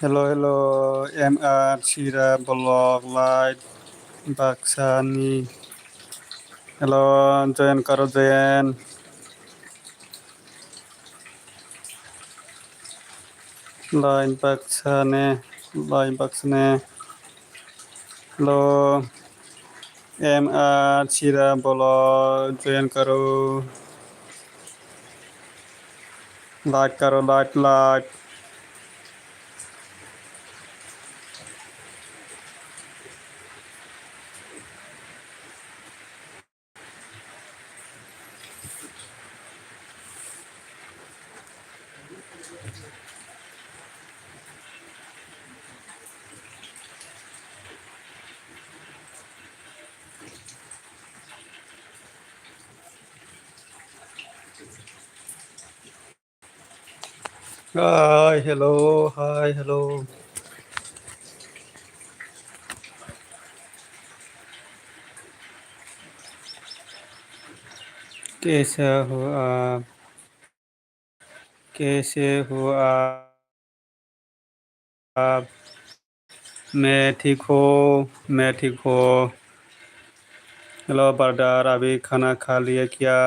Hello, MR Chira Blog Light Baksani. Hello, join karo join. Line Baksane. Hello, MR Chira Blog join karo. Like karo like. Hi, hello. कैसे हो आप कैसे हो आप मैं ठीक हूँ hello बरदार अभी खाना खा लिया क्या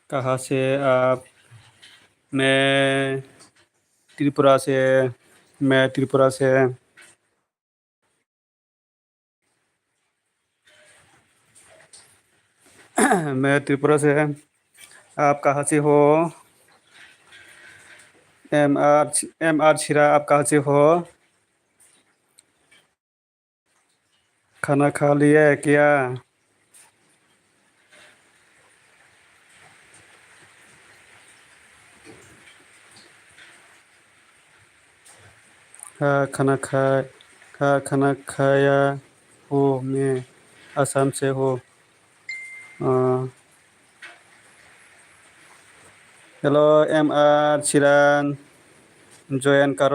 कहाँ से आप मैं त्रिपुरा से मैं त्रिपुरा से मैं त्रिपुरा से आप कहाँ से हो एम आर छिरा आप कहाँ से हो खाना खा लिया है क्या खाना खाया हो मैं असम से हो हेलो एम आर चिरान जयन करो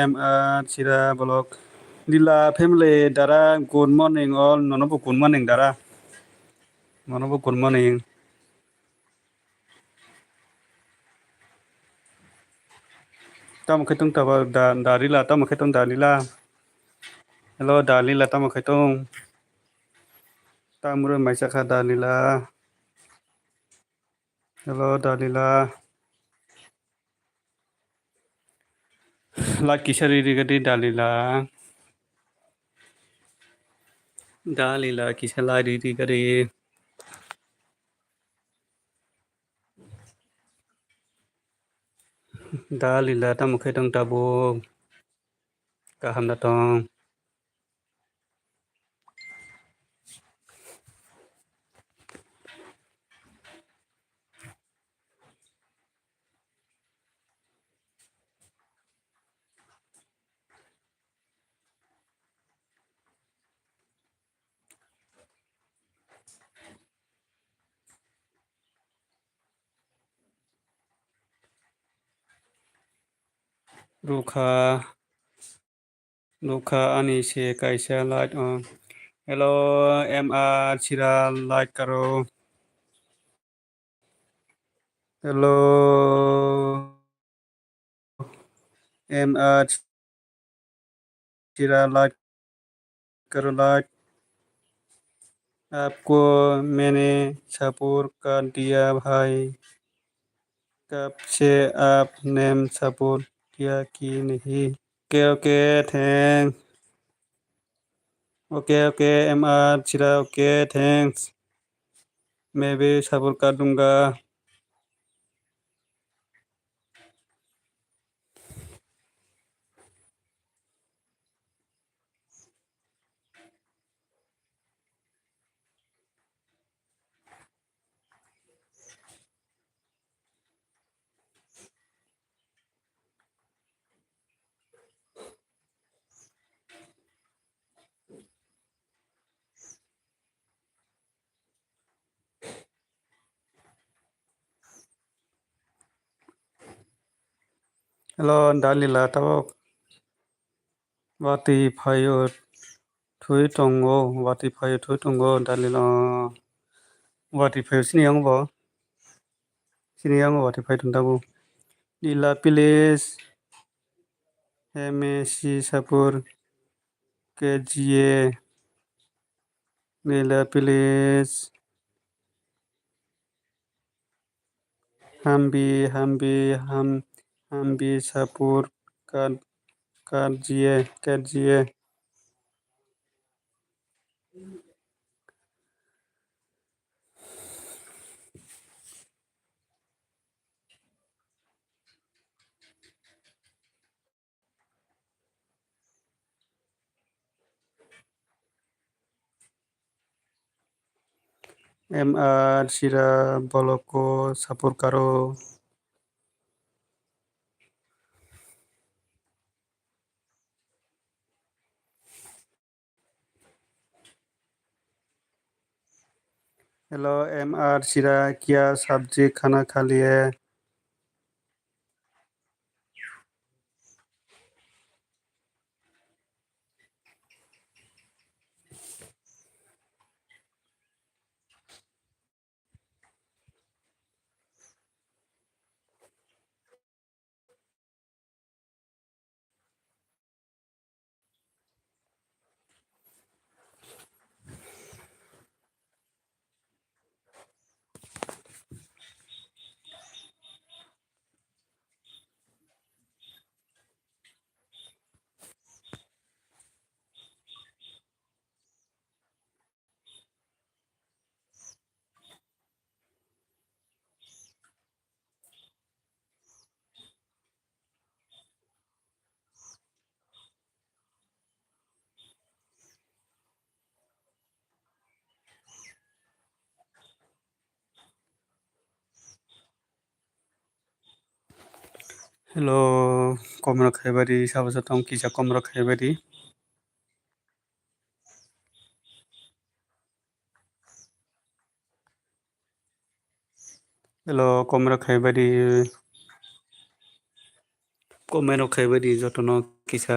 M R chira blog Lila family dara good morning all nonobu good morning dara nonobu good morning tamo khetong taba darila tamo khetong dalila hello dalila tamo khetong tamuro maisakha dalila hello dalila la kisari rigadi dalila kisala rigadi dalila tamo khetong tabo kaham datong Luka ani se kaisa light on hello MR chira light karo hello MR chira light करो like आपको मैंने support कर दिया भाई कब से आप नेम support किया कि नहीं okay thanks okay M R Chira okay thanks मैं भी सपोर्ट कर दूंगा हेलो डालीला तब वाती फायो थुइ tongo watipai thui tongo dalil watipai sini yang bo sini yang watipai tungtabu Nila Pilis MSC Sapur KGA Nila Pilis Hambi Sapur KGA MR Sira Boloko Sapur Karo hello MR सिरा क्या सब्जी खाना खा लिए hello कमरा खाइबारी साबा तंग किसा कमरा खाइबारी हेलो कमरा खाइबारी जतन किसा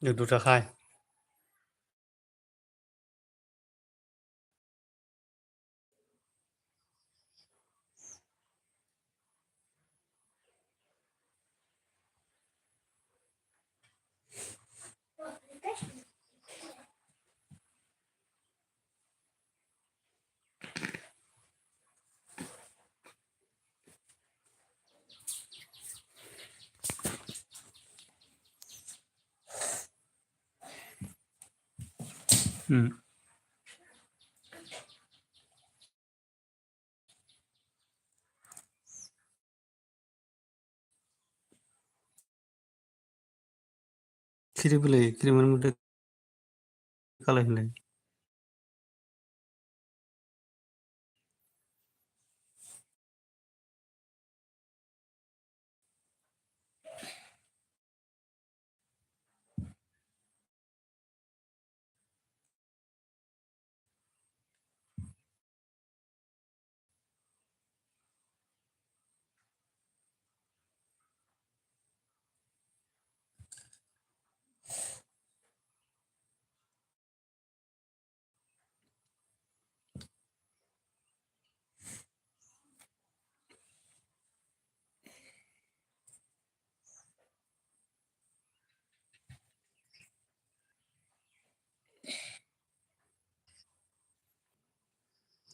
दुटा खाय खिरि बोलै खिरि मोनदो खालायफिनलाय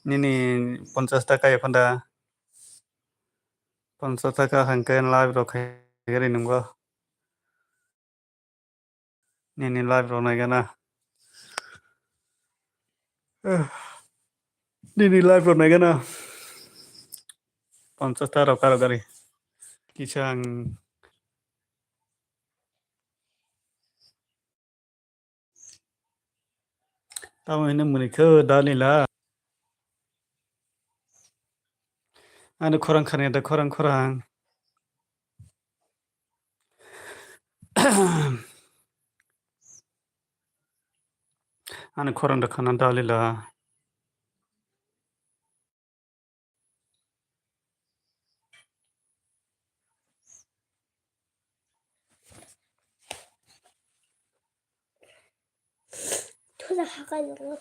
निनि 50 टाका एखोन्दा 50 टाका हांकेन लाइब्र खायगारि नंगौ निनि लाइब्र नायगाना निनि लाइब्र नायगाना 50 टाका कारो गारि किसां तामाने मोनैखो दालिला आनो खरां खानाया दा खरां आनो खरां दा खाना दालिला 투자 가가지고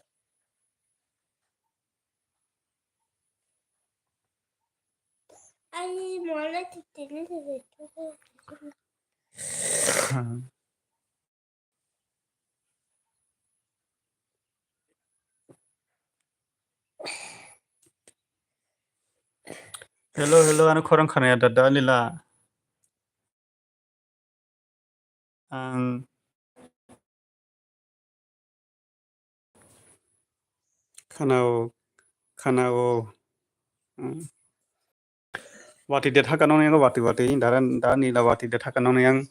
아니 몰라 듣지는 왜 हेलो हेलो आनो खरां खानाया दा दालिला आं खानाव वाटी दे थाकानाव नंगा वाटी दा नीला वाटी दे थाकानाव नंग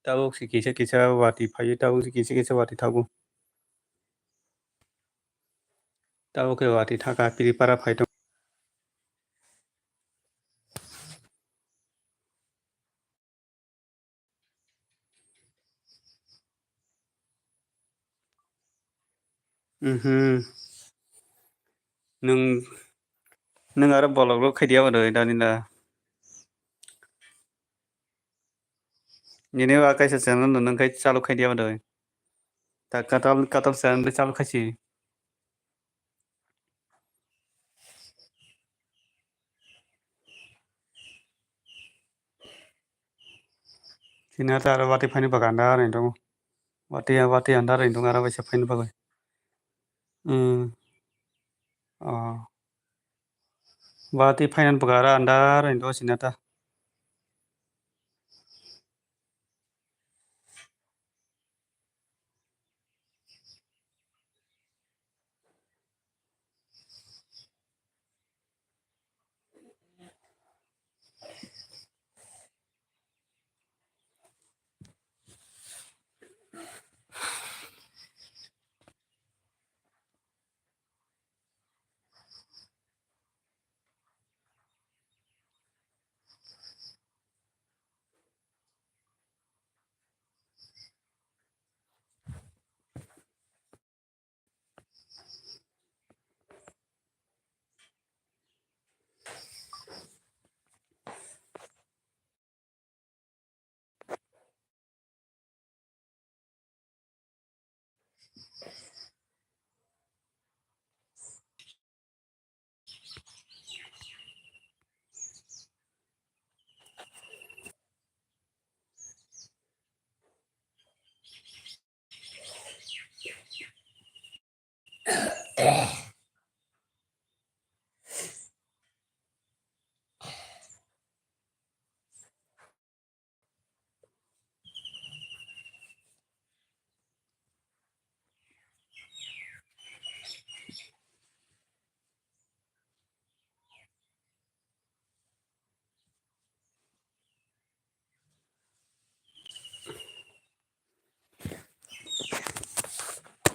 ताबो किसा वाटी फायो ताबो किसा वाटी थागो ताबो के वाटी थाका पिरिपारा फाइतो नों आरो बलकल खैदिया होदो दानिला निने वा कैसे चैनल नों कै चालू खैदिया होदो ता कतल चैनल चालू खैसी सिना तार वाटी फाइनो बगान्दा रैन दं वाटी अंडा रैन दं आरो वैसे फाइनो बगाय अ वाटी फाइनल बगारा अंडा रैन दं सिना ता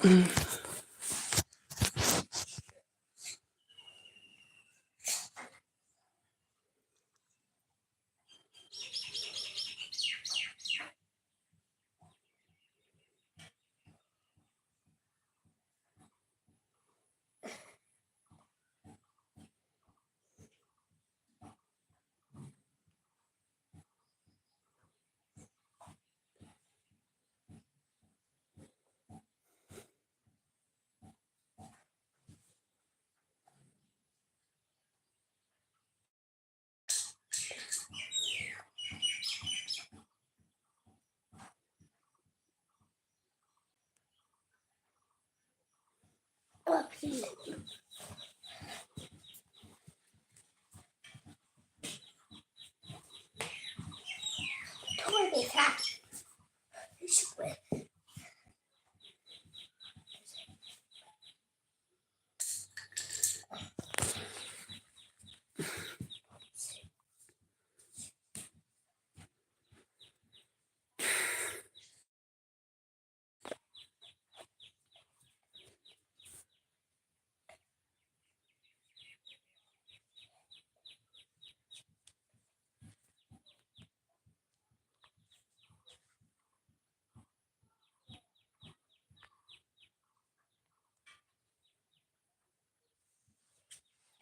please. Thôi để ra.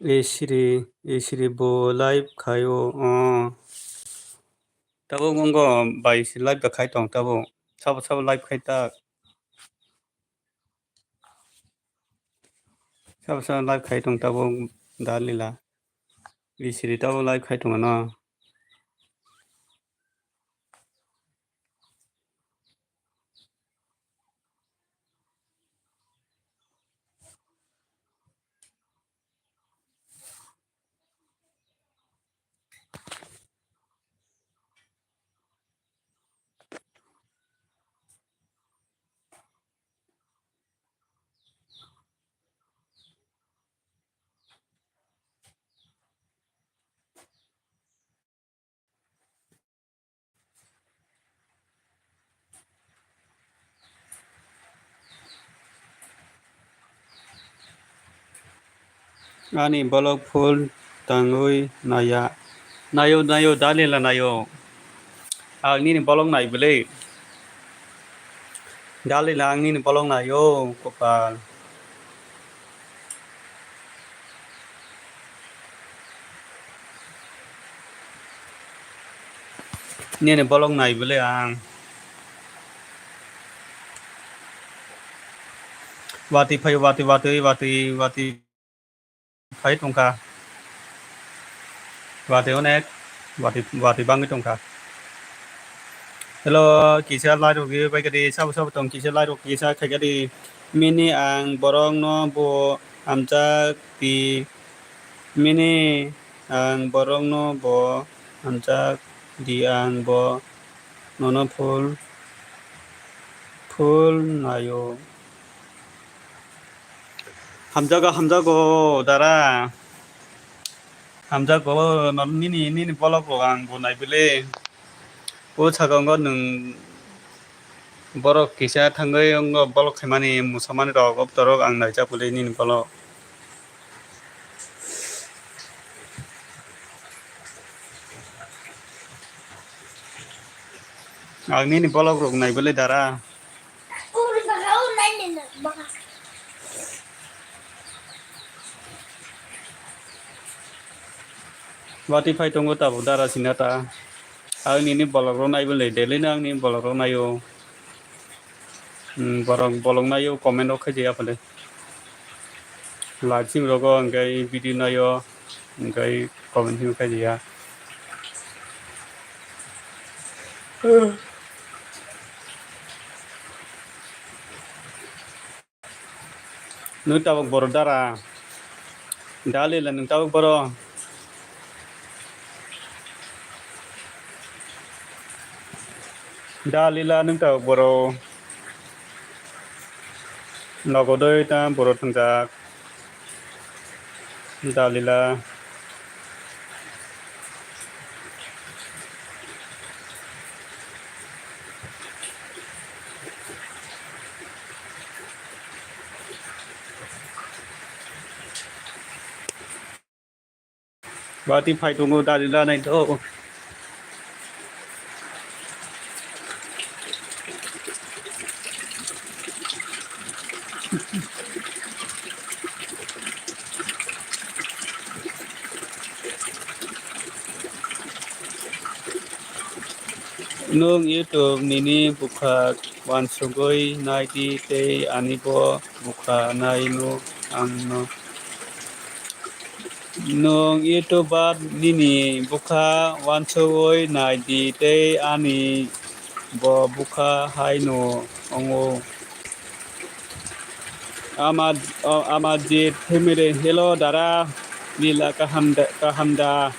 Esiri bo live khayo tabo gongo bai si live ba khai tong tabo sab live khai ta sab live khai tong tabo dalila esiri tabo live khai tong no ani bolok phul tangui nayo dalila nayo angni ni bolok nai bele dalila angni ni bolok nayo kopal ni bolok nai bele ang wati phai wati phai tongka wati onek wati bangi tongka hello kisa lai ro gi bai gadi sab tong kisa lai ro kisa khai gadi mini ang borong no bo amja ti mini ang borong no bo amja di ang bo nono phul nayo hamjago dara hamjago non nini bolok ro ang bo nai bele o chagongo nung borok kisa thangai ang bolok khaimani musamani rok obtorok ang naijak bole nini bolok ang nini bolok rok nai bole dara Ui, baka online na. Baka. wati phai tongo tabo dara sinata ang nini bolok ro nai bole dele na ang nini bolok ro nayo bolok nayo comment ro khai jaya bole live sim rogo angkai video nayo angkai comment sim khai jaya nu tabok boro dara dalila nu tabok boro dalila nu tabok boro nogodoi ta boro thangjak dalila Wati phai tungu dalila nai to. Nung YouTube nini buka wan sugoi nai di te anibo buka nai nu ang no. Nung YouTube nini buka wan sugoi nai di te ani bo buka hai no ongo. Amajit Himire hello dara Nila kahamda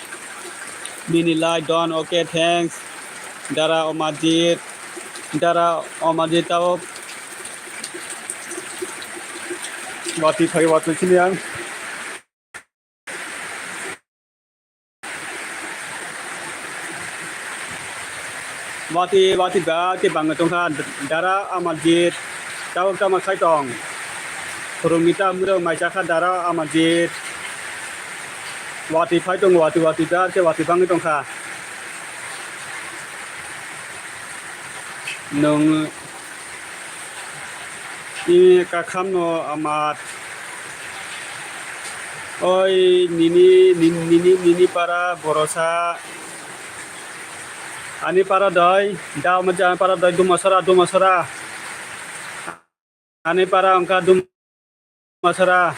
mini like don okay thanks dara Omajit tao wati phai watu siniang wati ba ke bang tongha dara Omajit tao tama khai tong Rumita muro mai chakha dara Omajit wati phai tong wati da ke wati bang tongha nung i ka kham no amat oi nini para borosa ani para doi da maja para doi dumasara ani para angka dumasara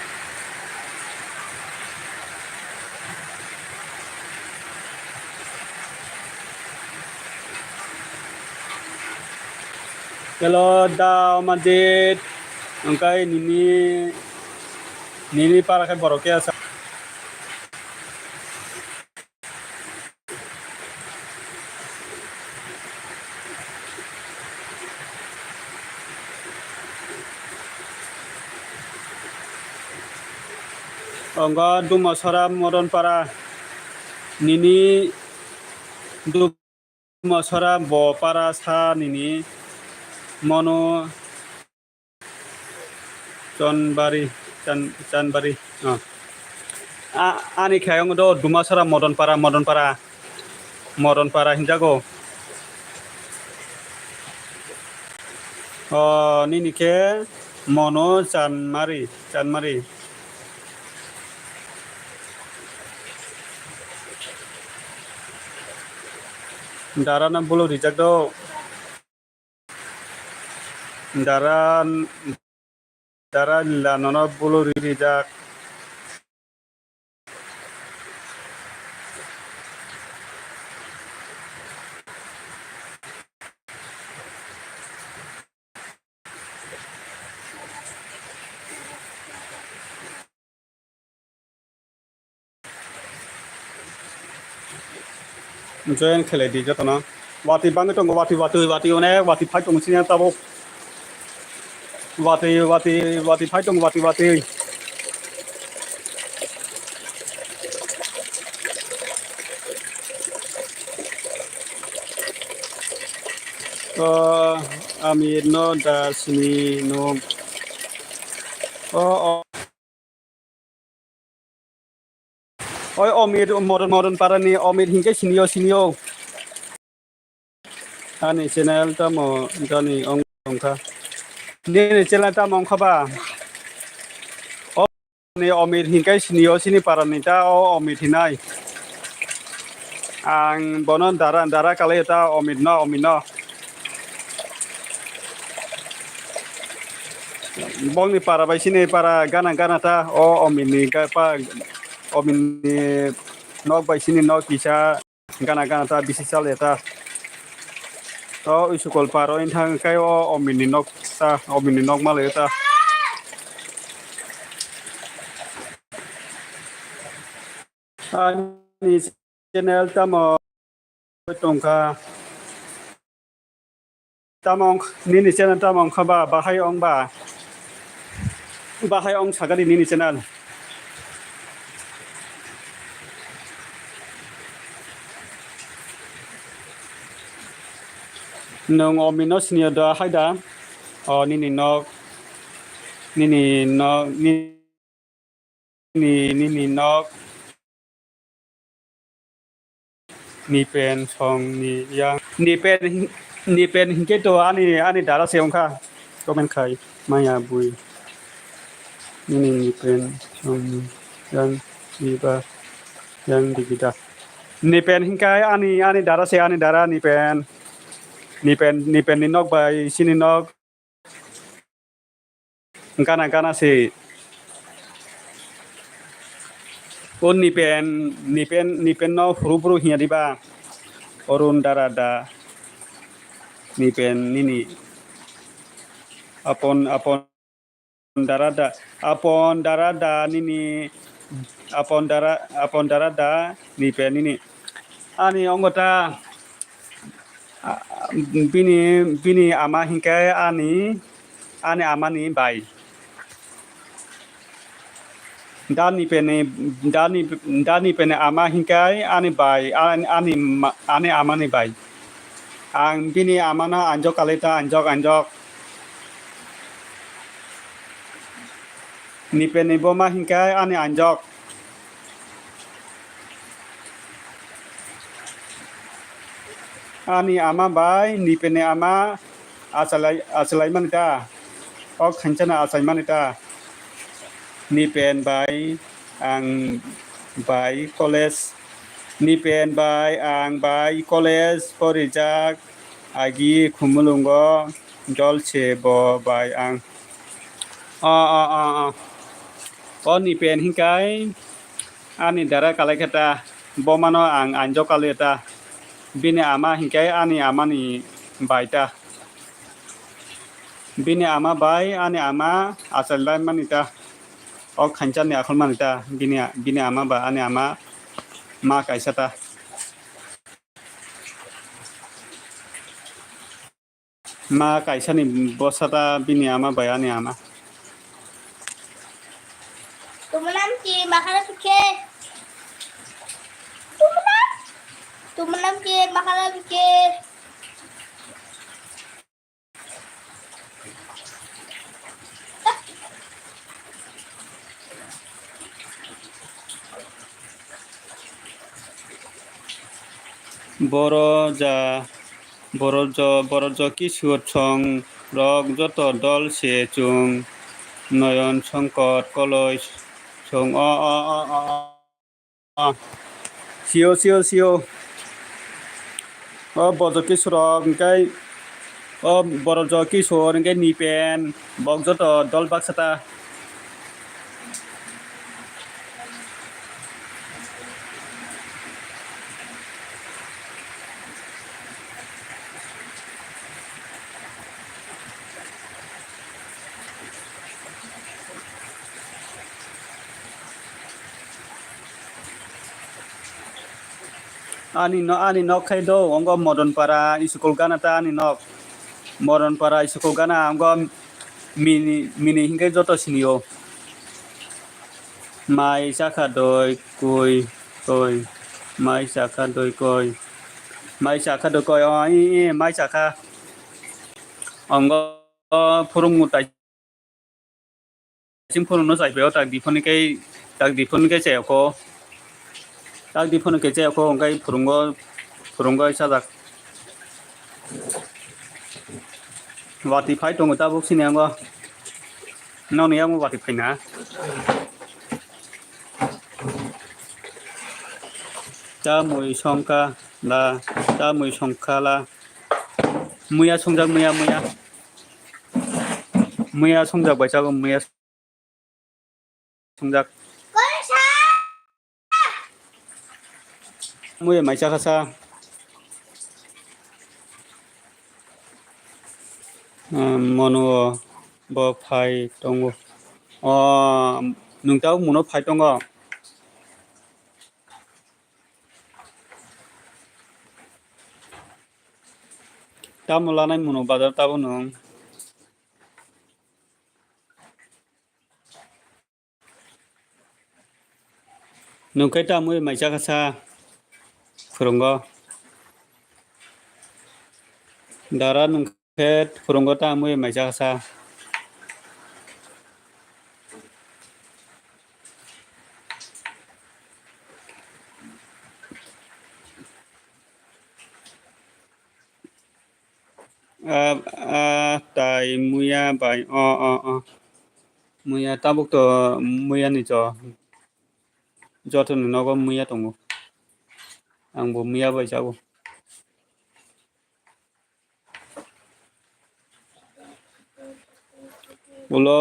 kalau da Omajit angkai nini para kai borok ya angka dumasara moron para nini dumasara bo para sa nini mono Chanbari ani khayong do dumasara modon para hinjago nini ke mono Chanmari dara na bolo rijak do dara la nono bolo rijak join khele di jatona wati bang tong wati one wati phai tong sinya tabo wati phai tong wati Amir no da sini no oi Omir modern para ni Omir hingke sinio ani channel ta mo dani ongka ni channel ta mong khaba ni Omir hingke sinio sini para ni ta Omir hinai ang bonon dara kale ta Omir no bong ni para bai sini para gana ta Omir ni ka pa Omir ni nok bai sini nok kisa gana ta bisi sale ta isukol paro in thang kai Omir ni nok male ta ani channel tamo tongka tamong nini channel tamong khaba bahai ong sagari nini channel nong Omino senior da haida nini nok นี่เป็นช่องนี่ยังนี่เป็นหิงเกตัวอันนี้ดาราเซียงค่ะก็เป็นใครมายาบุยนี่เป็นช่องนี้ยังมีบายังดีกิดานี่เป็นหิงไกอันนี้ดาราเซียอันนี้ดารานี่เป็นนินอกใบชินินอกกานาสิคนนี่เป็นนอกรูปเฮียดีบ้าอรุณดาราดานี่เป็นนี่apon darada apon darada ni pe ni ani ongota bini ama hingkai ani ama ni bai dani pene ama hingkai ani bai ani ama ni bai ang bini amana anjok kaleta anjok ni pene boma hingkai ani anjok ani ama bai ni pene ama asalai manita ok khancana asai manita ni pen bai ang bai college ni pen bai ang bai college porijak agi khumulungo jolche bo bai ang ni pen hingkai ani dara kalekata bomano ang anjok kaleta bini ama hingkai ani ama ni baita bini ama bai ani ama asalai manita ok khanchan ni akhol manita bini ama ba ani ama ma kaisata ma kaisani bosata bini ama bai ani ama Tumenam ki makanan pike. Tumenam ki makanan pike. বড় কিশোর ছং rock যত দল সে চুং নয়ন সংকট Kalai ছং CO বড় কিশোর ওমকাই বড় কিশোর ওমকাই নিপেন বক যত দল বাক্সাতা ani nok khaido ongo modern para school ganata ani nok modern para school gana ongo mini hingkai joto sinio mai saka doi koi mai saka doi koi mai saka ongo phurung tai sim phurung no saibeo tak dipon kai cheko tak dipon kai cheko ongai phurungo sajak wati phai tongo ta bok sini ango noni ango wati phai na ta mui songka la muya songjak muya songjak bai chago muya songjak Kosa. muya mai chakasa mono bo phai tongo nungtau muno phai tongo tamulanai muno bazar tabo nung nungkai tamu mai chakasa phurungo dara nungket phurungo tamu mai chakasa Tai muya bai muya tabuk to muya ni joto nogo muya tongo angbo muya bai jago ulo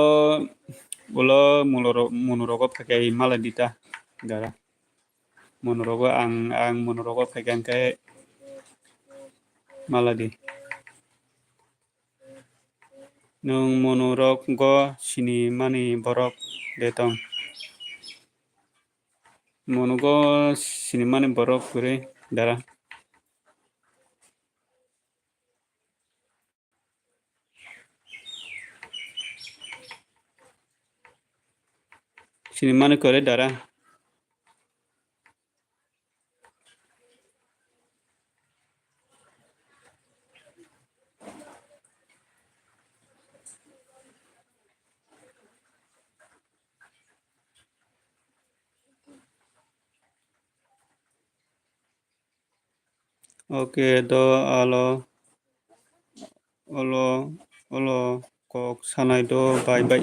ulo monorogo pakai maladita gara monorogo ang monorogo pakai kai maladi nung monorok go sini mani borok detong monogo sini mani borok kure dara sini mani kore dara oke do alo kok sanai do bai bai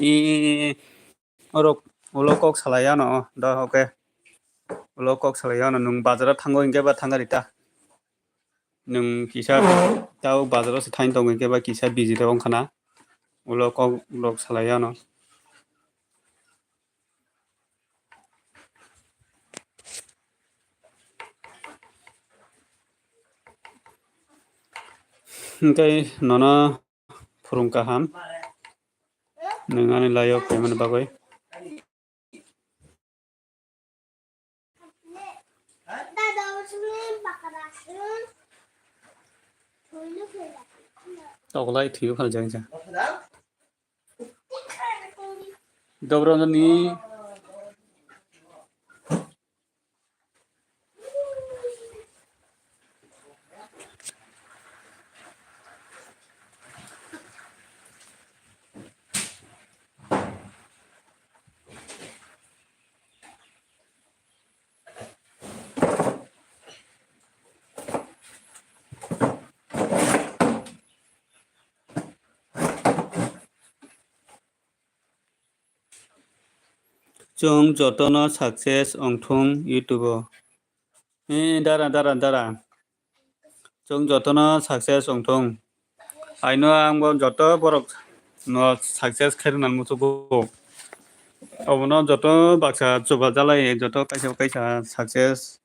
orok ulo kok salaya no da oke ulo kok salaya no nung bazara tango inge ba tangarita nung kisa tau bazaro se tain tongo inge ba kisa busy de ongkana ulo kok lok salaya no Engkai nono phurung kaham nungani layok pemen bagoi Dada usulin bakarasun. Tulu kira. toklai thiu phal jang ja dobro ni Chung jotono success ongthung YouTube dara chung jotono success ongthung aino angbo joto borok no success khairnan mutubo obono joto baksa chuba jalai joto kaisa success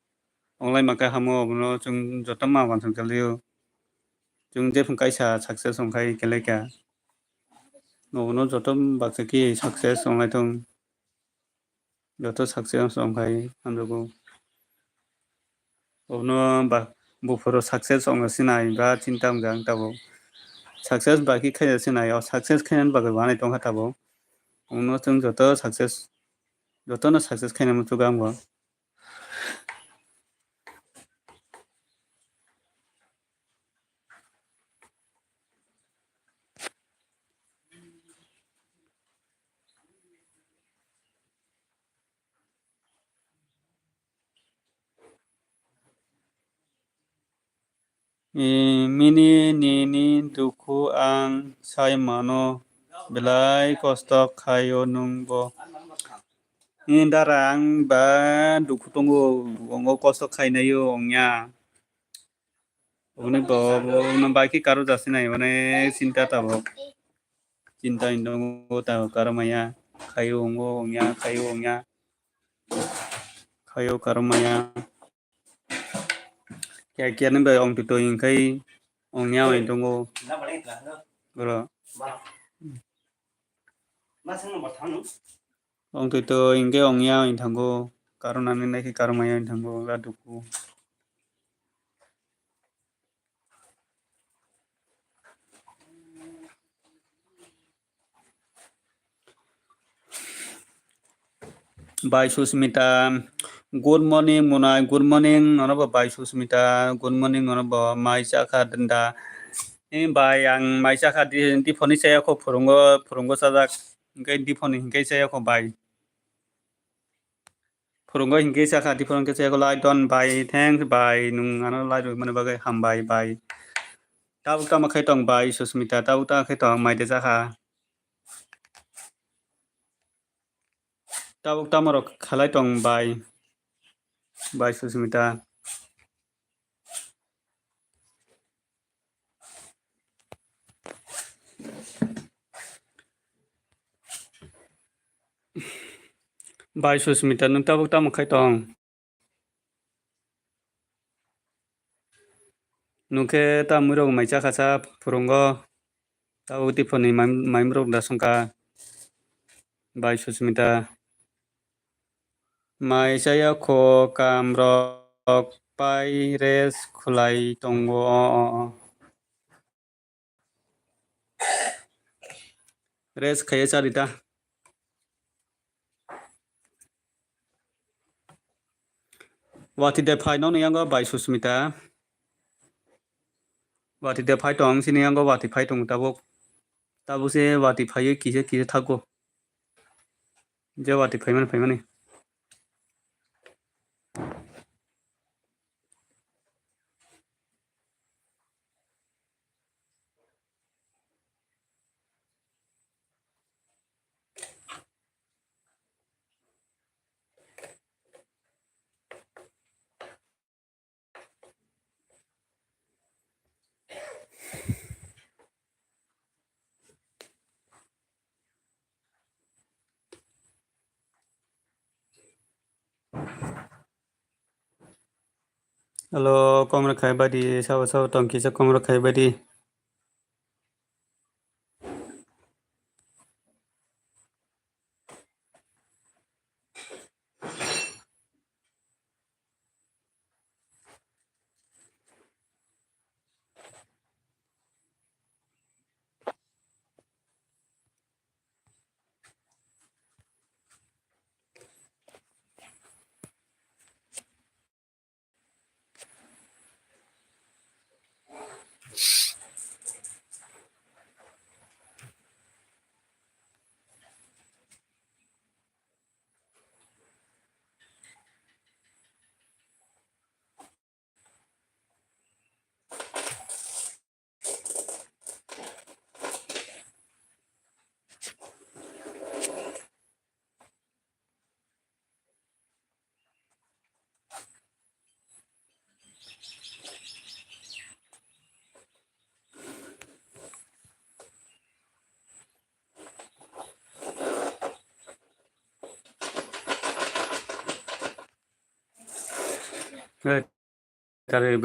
onglai maka hamo obono chung joto ma wan chung jalio chung jefung kaisa success ongkai keleka obono joto baksa ki success onglai thung joto success ongkai hamjogo obono ba buforo success ongna sinai ba cinta mgang tabo success baki khaija sinai o success khainan bagai wanai tongkha tabo obono chung joto success joto no success khaina mutu gambo mini nini duku ang sai mano belai kostok khayo nungbo darang ba duku tongo ongo kostok khainayo ongnya oboni bo baki karo jasinai mane cinta tabo cinta indongo tabo karamaya khayo ongnya khayo karamaya kya nang ba ong to ing kai ong nya oi tongo bro ong to ing ke ong nya oi thango karon ani nai ki karmaya oi thango ga duku Bye Susmita good morning Munai good morning nono bye Susmita good morning nono mai chakha denda bye ang mai chakha di phone saya ko phurungo sajak ngai di phone ngai saya ko bye phurungo ngai chakha di phone ngai saya ko lai don bye thanks bye nung ano lai ro mane bagai ham bye tabuk tama khai tong bai Susmita tabuk ta khai tong mai de jaka tabuk tama rok khalai tong bai Susmita bai Susmita nung tabuk tama khai tong nungke ta murok mai jaka sa phurongo tabuk tiponi mai murok da songka bai Susmita mai saya kho kam rok pai res khulai tongo res khaya charita wati de phai no yango bai Susmita wati de phai tong sini yango wati phai tong tabuk se wati phai kise thago je wati phai mani hello komra khai badi sawa tong kisa komra khai badi tare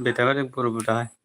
beta ka puru buta hai